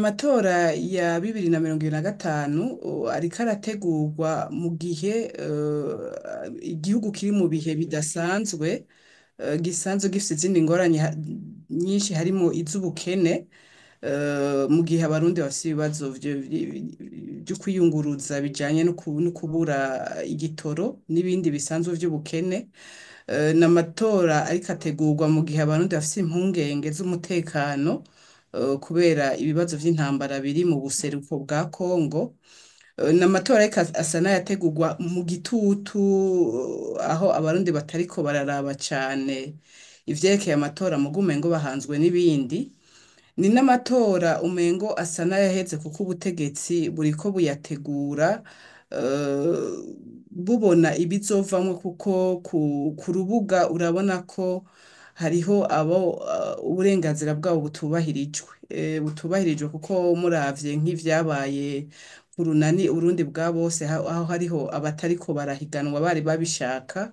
amatora ya 2025 ariko arategurwa mu gihe igihugu kiri mu bihe bidasanzwe, gisanzwe gifite izindi ngorane nyinshi harimo iz'ubukene, mu gihe abarundi bafite ibibazo byo kwiyunguruza bijanye no kubura igitoro n'ibindi bisanzwe by'ubukene. N'amatora ariko ategurwa mu gihe abarundi bafite impungenge z'umutekano, kubera ibibazo vy'intambara biri mu buseruko bwa Kongo. N'amatora ariko asa n'ayategurwa mu gitutu, aho abarundi batariko bararaba cane ivyerekeye amatora muga umengo bahanzwe n'ibindi. Ni n'amatora umengo asa n'ayaheze kuko ubutegetsi buriko buyategura, bubona ibizovamwo kuko ku rubuga urabona ko hariho abo uburenganzira bwabo butubahirijwe kuko muravye nk'ivyabaye ku runani Urundi bwa bose, aho hariho abatariko barahiganwa bari babishaka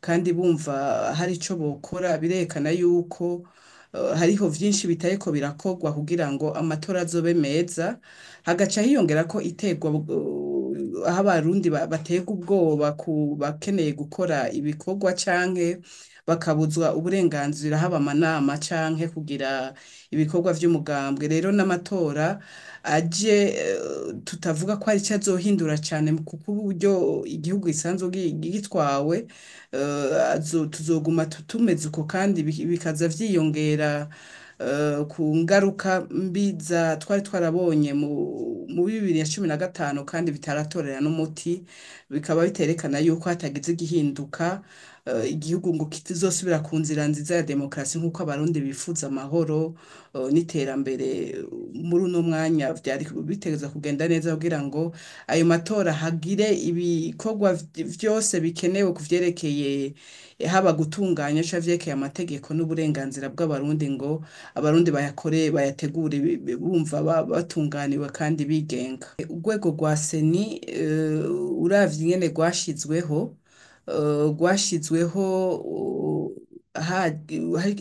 kandi bumva hari ico bokora, birerekana yuko hariho vyinshi bitariko birakorwa kugira ngo amatora azobe meza. Hagaca hiyongera ko iterwa aho abarundi baterwa ubwoba ku bakeneye gukora ibikorwa canke bakabuzwa uburenganzira, haba amanama canke kugira ibikorwa vy'umugambwe. Rero n'amatora aje, tutavuga ko ari ico azohindura cane kuko uburyo igihugu gisanzwe gitwawe, tuzoguma tumeze uko kandi bikaza vyiyongera ku ngaruka mbi twari twarabonye mu 2015 kandi bitaratorera n'umuti, bikaba biterekana yuko hatagize igihinduka, igihugu ngo kitazosubira ku nzira nziza ya demokarasi nk'uko abarundi bifuza amahoro n'iterambere. Muri uno mwanya vyari bitegeza kugenda neza kugira ngo ayo matora hagire ibikorwa vyose bikenewe kuvyerekeye, haba gutunganya canke vyerekeye amategeko n'uburenganzira bw'abarundi, ngo abarundi bayategure bumva batunganiwe kandi bigenga. Urwego rwa seni, uravye ingene rwashizweho,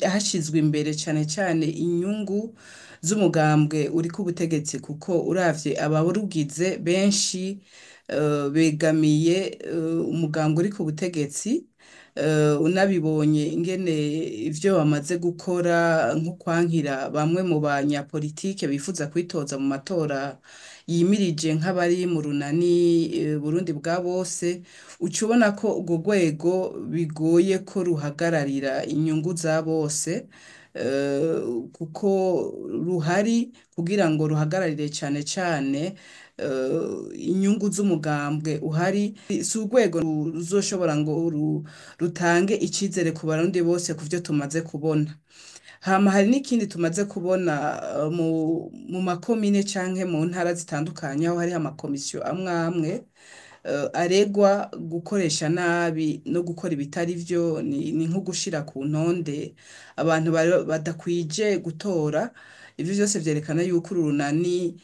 hashizwe imbere cane cane inyungu z'umugambwe uri ku butegetsi, kuko uravye abarugize benshi begamiye umugambwe uri ku butegetsi. Unabibonye ingene ivyo bamaze gukora nko kwankira bamwe mu banyapolitike bifuza kwitoza mu matora yimirije nk'abari mu runani Burundi bwa bose, uca ubona ko urwo rwego bigoye ko ruhagararira inyungu za bose, kuko ruhari kugira ngo ruhagararire cane cane inyungu z'umugambwe uhari. Si urwego ruzoshobora ngo rutange icizere ku barundi bose ku vyo tumaze kubona. Hama hari n'ikindi tumaze kubona mu makomine canke mu ntara zitandukanye, aho hari amakomisiyo amwe aregwa gukoresha nabi no gukora ibitari vyo, ni nko gushira ku ntonde abantu badakwije gutora. Ivyo vyose vyerekana yuko uru runani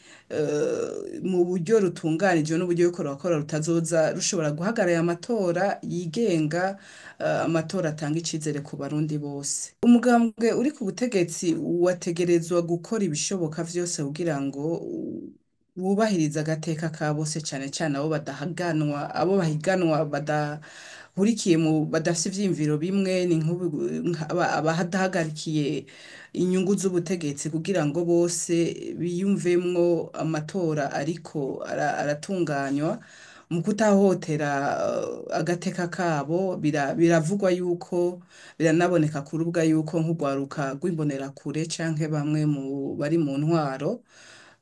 mu buryo rutunganijwe n'uburyo yuko rurakora rutazoza rushobora guhagarara amatora yigenga, amatora atanga icizere ku barundi bose. Umugambwe uri ku butegetsi wategerezwa gukora ibishoboka vyose kugira ngo wubahiriza agateka ka bose, cane cane abo bahiganwa badahurikiye badafise ivyiyumviro bimwe, ni abadahagarikiye inyungu z'ubutegetsi, kugira ngo bose biyumvemwo amatora ariko aratunganywa mu kutahohotera agateka kabo. Biravugwa yuko, biranaboneka ku rubuga yuko nk'urwaruka rw'imbonerakure canke bamwe bari mu ntwaro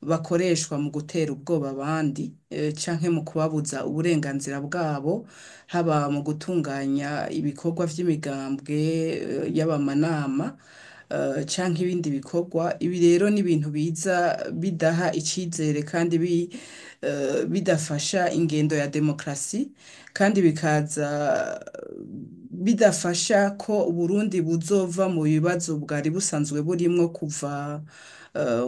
bakoreshwa mu gutera ubwoba abandi, canke mu kubabuza uburenganzira bwabo, haba mu gutunganya ibikorwa vy'imigambwe y'abamanama canke ibindi bikorwa. Ibi rero ni ibintu biza bidaha icizere kandi bidafasha ingendo ya demokarasi, kandi bikaza bidafasha ko Uburundi buzova mu bibazo bwari busanzwe burimwo kuva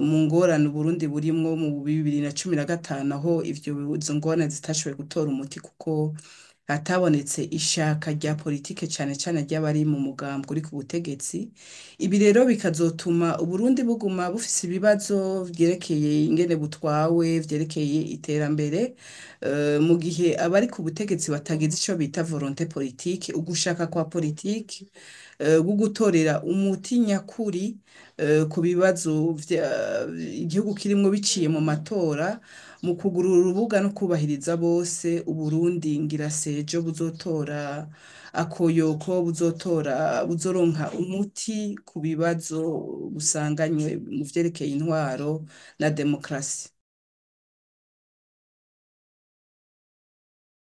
mu ngorane Uburundi burimwo mu 2015, aho izo ngorane zitashoboye gutora umuti kuko hatabonetse ishaka rya politike cane cane ry'abari mu mugambwe uri ku butegetsi. Ibi rero bikazotuma Uburundi buguma bufise ibibazo vyerekeye ingene butwawe, vyerekeye iterambere, mu gihe abari ku butegetsi batagize ico bita volonté politique, ugushaka kwa politiki bwo gutorera umuti nyakuri ku bibazo igihugu kirimwo biciye mu matora, mu kugurura urubuga no kubahiriza bose. Uburundi ngira sejo buzotora akoyoko, buzoronka umuti ku bibazo busanganywe mu vyerekeye intwaro na demokrasi.